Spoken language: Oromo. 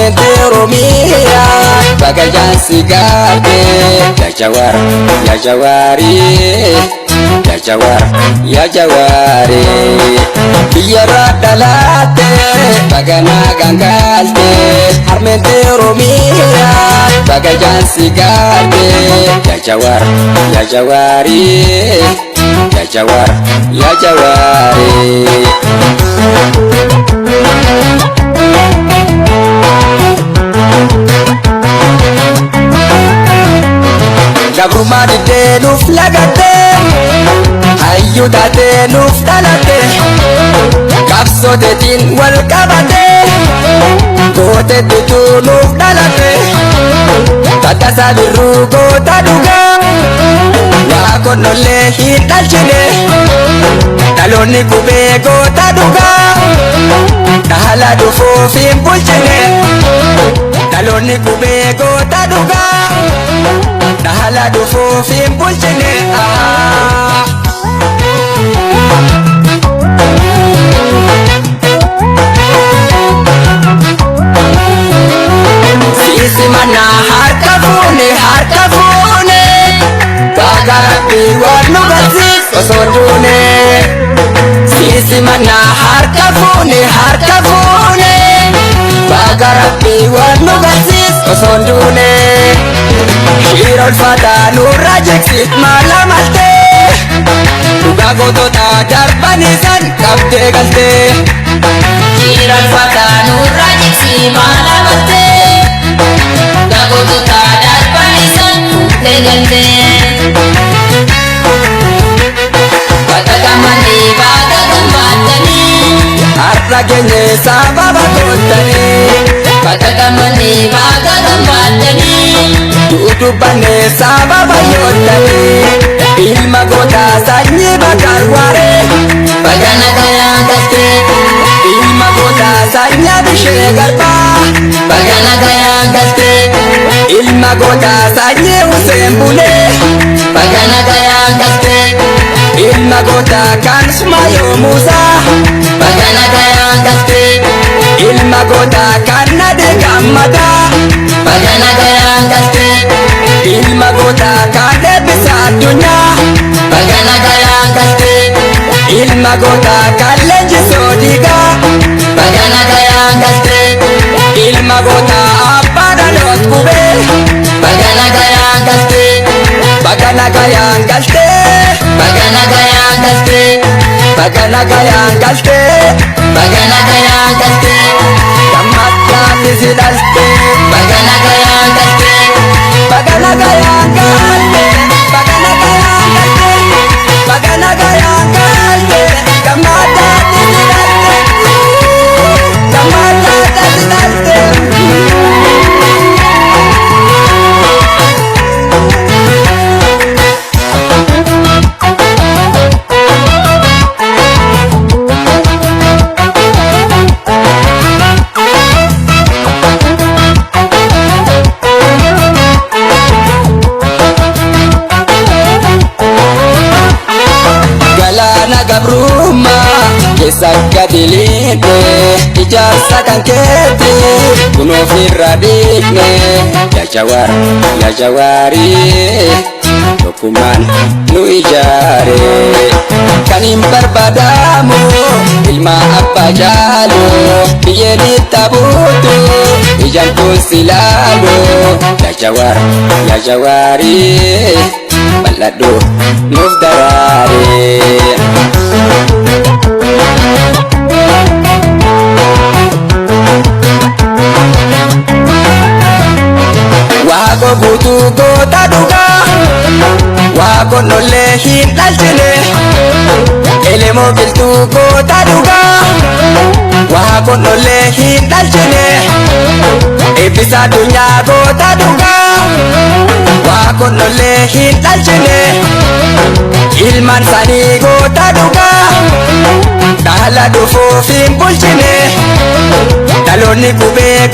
harmete Oromia bagajaan sigade ya Jawar ya Jawari ya Jawar ya Jawari biara dalate bagana gangalte harmete Oromia bagajaan sigade ya Jawar ya Jawari ya Jawar ya Jawari gabruma dide nuf lagate ayyu date nuf dalate kapso detin wal kabate gote dutu nuf dalate tata sabiru gota duga wako nole hidalchine daloni kube gota duga dahala dufu fimpulchine daloni kube gota duga dahala dufu fimpulchine sisi mana harka fune bagarapi wanu gasis osondune sisi mana harka fune bagarapi wanu gasis osondune shirol fata nurra jeksit malamalte duga gotota darbanisan kabde galte shirol fata nurra jeksit malamalte duga gotota darbanisan kabde galte batagamani batagambatani harra genye sababa kotani batagamani batagambatani utubane sababa yotani ilma gota sanyi bakarware bagana gayangate ilma gota sanya bishe garba bagana gayangate ilma gota sanyi usembule bagana gayangate ilma gota kan sumayo musa bagana gayangate ilma gota kan nade kamada bagana gayangate ilma gota kade bisa dunya bagana gayangate ilma gota kalle jisodiga bagana gayangate ilma gota apada lot kube bagana gayangate bagana gayangate bagana gayangate bagana gayangate bagana gayangate kamata disidalte bagana gayangate bagana gayangate bagana gayangate bagana gayangate kamata disidalte kamata disidalte gabruma kesakka dilite ijarsa kan kete kuno firradikne ya Jawar ya Jawari dokuman nu ijare kanim barbadamu ilma apa jalo biyeni tabutu ijan silalu ya Jawar ya Jawari balado nufdarare wako butu gota duga wako nole hidalchine elemo biltu gota duga wako nole hidalchine ebisa dunya gota duga wako nole hidalchine ilman sani gota duga dahala dufu fimpulchine daloni kube